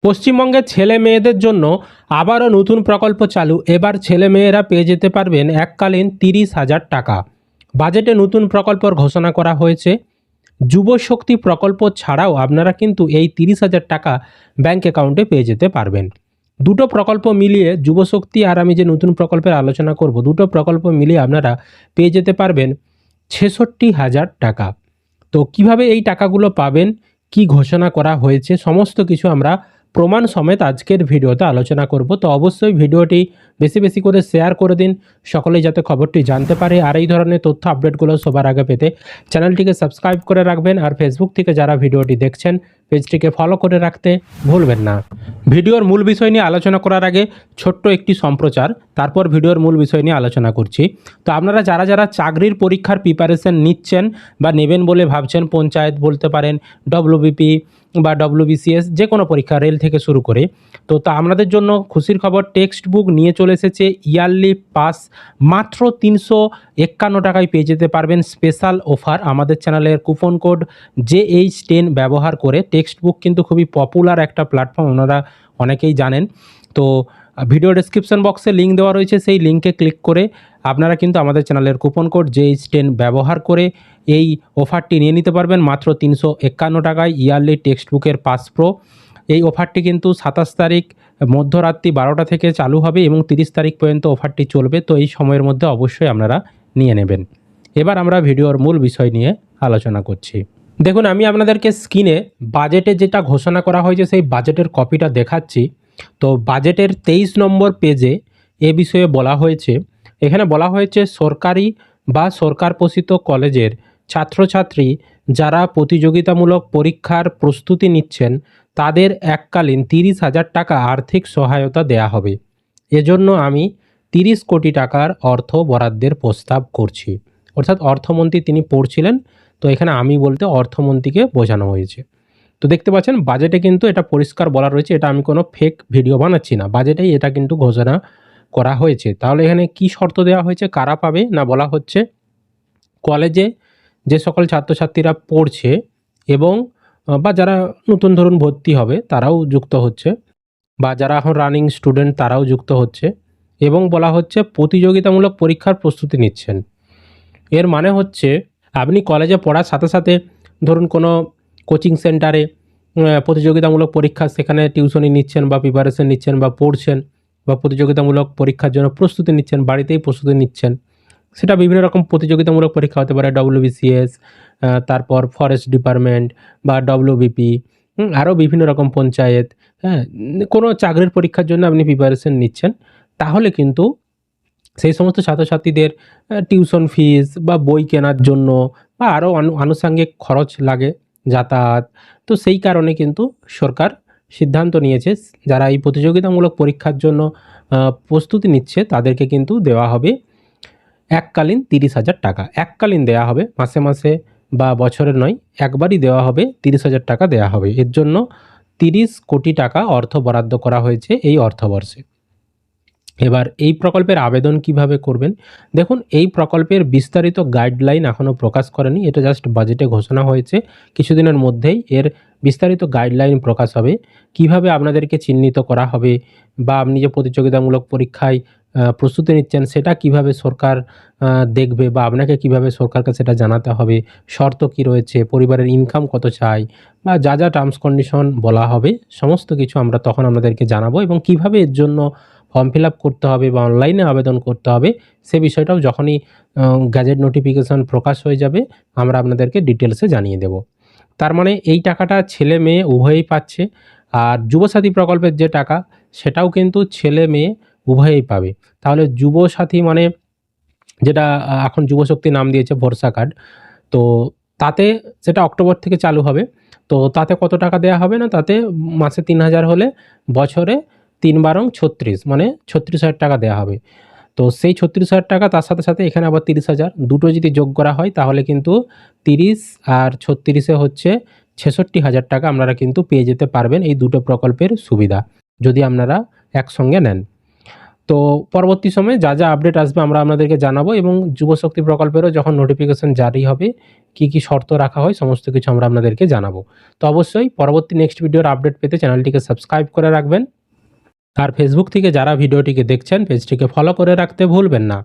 পশ্চিমবঙ্গের ছেলে মেয়েদের জন্য আবারও নতুন প্রকল্প চালু। এবার ছেলে মেয়েরা পেয়ে যেতে পারবেন এককালীন 30,000 টাকা। বাজেটে নতুন প্রকল্পর ঘোষণা করা হয়েছে। যুব শক্তি প্রকল্প ছাড়াও আপনারা কিন্তু এই 30,000 টাকা ব্যাংক অ্যাকাউন্টে পেয়ে যেতে পারবেন। দুটো প্রকল্প মিলিয়ে যুবশক্তি আর আমি যে নতুন প্রকল্পের আলোচনা করব, দুটো প্রকল্প মিলিয়ে আপনারা পেয়ে যেতে পারবেন 66,000 টাকা। তো কিভাবে এই টাকাগুলো পাবেন, কি ঘোষণা করা হয়েছে, সমস্ত কিছু আমরা প্রমাণ সমেত আজকের ভিডিওতে আলোচনা করব। তো অবশ্যই ভিডিওটি বেশি বেশি করে শেয়ার করে দিন, সকলেই যাতে খবরটি জানতে পারে। আর এই ধরনের তথ্য আপডেটগুলো সবার আগে পেতে চ্যানেলটিকে সাবস্ক্রাইব করে রাখবেন। আর ফেসবুক থেকে যারা ভিডিওটি দেখছেন পেজটিকে ফলো করে রাখতে ভুলবেন না। ভিডিওর মূল বিষয় নিয়ে আলোচনা করার আগে ছোট্ট একটি সম্প্রচার, তারপর ভিডিওর মূল বিষয় নিয়ে আলোচনা করছি। তো আপনারা যারা যারা চাকরির পরীক্ষার প্রিপারেশন নিচ্ছেন বা নেবেন বলে ভাবছেন, পঞ্চায়েত বলতে পারেন, ডব্লিউবিপি বা ডব্লিউবিসিএস, যে কোনো পরীক্ষা, রেল থেকে শুরু করে, তো আপনাদের জন্য খুশির খবর, টেক্সট বুক নিয়ে চলে এসেছে। ইয়ারলি পাস মাত্র 351 টাকায় পেয়ে যেতে পারবেন। স্পেশাল অফার, আমাদের চ্যানেলের কুপন কোড JH10 ব্যবহার করে। টেক্সট বুক কিন্তু খুবই পপুলার একটা প্ল্যাটফর্ম, আপনারা অনেকেই জানেন। তো ভিডিও ডেসক্রিপশন বক্সে লিঙ্ক দেওয়া রয়েছে, সেই লিঙ্কে ক্লিক করে আপনারা কিন্তু আমাদের চ্যানেলের কুপন কোড JH10 ব্যবহার করে এই অফারটি নিয়ে নিতে পারবেন মাত্র 351 টাকায়। ইয়ারলি টেক্সট বুকের পাস প্রো, এই অফারটি কিন্তু 27 তারিখ মধ্যরাত্রি 12টা থেকে চালু হবে এবং 30 তারিখ পর্যন্ত অফারটি চলবে। তো এই সময়ের মধ্যে অবশ্যই আপনারা নিয়ে নেবেন। এবার আমরা ভিডিওর মূল বিষয় নিয়ে আলোচনা করছি। দেখুন, আমি আপনাদেরকে স্ক্রিনে বাজেটে যেটা ঘোষণা করা হয়েছে সেই বাজেটের কপিটা দেখাচ্ছি। তো বাজেটের 23 নম্বর পেজে এ বিষয়ে বলা হয়েছে। এখানে বলা হয়েছে সরকারি বা সরকার পোষিত কলেজের ছাত্রছাত্রী যারা প্রতিযোগিতামূলক পরীক্ষার প্রস্তুতি নিচ্ছেন তাদের এককালীন 30,000 টাকা আর্থিক সহায়তা দেয়া হবে। এজন্য আমি 30 কোটি টাকার অর্থ বরাদ্দের প্রস্তাব করছি। অর্থাৎ অর্থমন্ত্রী তিনি পড়ছিলেন, তো এখানে আমি বলতে অর্থমন্ত্রীকে বোঝানো হয়েছে। তো দেখতে পাচ্ছেন বাজেটে কিন্তু এটা পরিষ্কার বলা রয়েছে, এটা আমি কোনো ফেক ভিডিও বানাচ্ছি না, বাজেটেই এটা কিন্তু ঘোষণা করা হয়েছে। তাহলে এখানে কি শর্ত দেওয়া হয়েছে, কারা পাবে না, বলা হচ্ছে কলেজে যে সকল ছাত্রছাত্রীরা পড়ছে এবং বা যারা নতুন ধরুন ভর্তি হবে তারাও যুক্ত হচ্ছে, বা যারা এখন রানিং স্টুডেন্ট তারাও যুক্ত হচ্ছে, এবং বলা হচ্ছে প্রতিযোগিতামূলক পরীক্ষার প্রস্তুতি নিচ্ছেন। এর মানে হচ্ছে আপনি কলেজে পড়ার সাথে সাথে ধরুন কোনো কোচিং সেন্টারে প্রতিযোগিতামূলক পরীক্ষা, সেখানে টিউশনি নিচ্ছেন বা প্রিপারেশন নিচ্ছেন বা পড়ছেন, বা প্রতিযোগিতামূলক পরীক্ষার জন্য প্রস্তুতি নিচ্ছেন, বাড়িতেই প্রস্তুতি নিচ্ছেন। সেটা বিভিন্ন রকম প্রতিযোগিতামূলক পরীক্ষা হতে পারে, ডব্লিউবিসিএস, তারপর ফরেস্ট ডিপার্টমেন্ট বা ডব্লিউবিপি, আরও বিভিন্ন রকম পঞ্চায়েত, হ্যাঁ, কোনো চাকরির পরীক্ষার জন্য আপনি প্রিপারেশন নিচ্ছেন, তাহলে কিন্তু সেই সমস্ত ছাত্রছাত্রীদের টিউশন ফিস বা বই কেনার জন্য বা আরও আনুষঙ্গিক খরচ লাগে, যাতায়াত। তো সেই কারণে কিন্তু সরকার সিদ্ধান্ত নিয়েছে যারা এই প্রতিযোগিতামূলক পরীক্ষার জন্য প্রস্তুতি নিচ্ছে তাদেরকে কিন্তু দেওয়া হবে এককালীন 30,000 টাকা। এককালীন দেওয়া হবে, মাসে মাসে বা বছরের নয়, একবারই দেওয়া হবে, 30,000 টাকা দেওয়া হবে। এর জন্য 30 কোটি টাকা অর্থ বরাদ্দ করা হয়েছে এই অর্থবর্ষে। এবার এই প্রকল্পের আবেদন কিভাবে করবেন, দেখুন এই প্রকল্পের বিস্তারিত গাইডলাইন এখনও প্রকাশ করেনি, এটা জাস্ট বাজেটে ঘোষণা হয়েছে। কিছুদিনের মধ্যেই এর বিস্তারিত গাইডলাইন প্রকাশ হবে। কিভাবে আপনাদেরকে চিহ্নিত করা হবে বা আপনি যে প্রতিযোগিতামূলক পরীক্ষায় প্রস্তুতি নিচ্ছেন সেটা কিভাবে সরকার দেখবে, বা আপনাকে কিভাবে সরকারকে সেটা জানাতে হবে, শর্ত কী রয়েছে, পরিবারের ইনকাম কত চাই, বা যা যা টার্মস কন্ডিশন বলা হবে সমস্ত কিছু আমরা তখন আপনাদেরকে জানাবো। এবং কিভাবে এর জন্য ফর্ম ফিল আপ করতে হবে বা অনলাইনে আবেদন করতে হবে সে বিষয়টাও যখনই গ্যাজেট নোটিফিকেশন প্রকাশ হয়ে যাবে আমরা আপনাদেরকে ডিটেলসে জানিয়ে দেব। তার মানে এই টাকাটা ছেলে মেয়ে উভয়েই পাচ্ছে। আর যুবসাথী প্রকল্পের যে টাকা সেটাও কিন্তু ছেলে মেয়ে উভয়েই পাবে। তাহলে যুবসাথী মানে যেটা এখন যুবশক্তি নাম দিয়েছে ভরসা কার্ড, তো তাতে সেটা অক্টোবর থেকে চালু হবে। তো তাতে কত টাকা দেওয়া হবে না, তাতে মাসে 3,000 হলে বছরে 3 বারং 36, মানে 36,000 টাকা দেওয়া হবে। তো সেই 36,000 টাকা তার সাথে সাথে এখানে আবার 30,000, দুটো যদি যোগ করা হয় তাহলে কিন্তু 30 আর 36 হচ্ছে 66,000 টাকা আপনারা কিন্তু পেয়ে যেতে পারবেন এই দুটো প্রকল্পের সুবিধা যদি আপনারা একসঙ্গে নেন। তো পরবর্তী সময়ে যা যা আপডেট আসবে আমরা আপনাদেরকে জানাবো, এবং যুবশক্তি প্রকল্পেরও যখন নোটিফিকেশন জারি হবে কি কি শর্ত রাখা হয় সমস্ত কিছু আমরা আপনাদেরকে জানাবো। তো অবশ্যই পরবর্তী নেক্সট ভিডিওর আপডেট পেতে চ্যানেলটিকে সাবস্ক্রাইব করে রাখবেন, আর ফেসবুক থেকে যারা ভিডিওটিকে দেখছেন পেজটিকে ফলো করে রাখতে ভুলবেন না।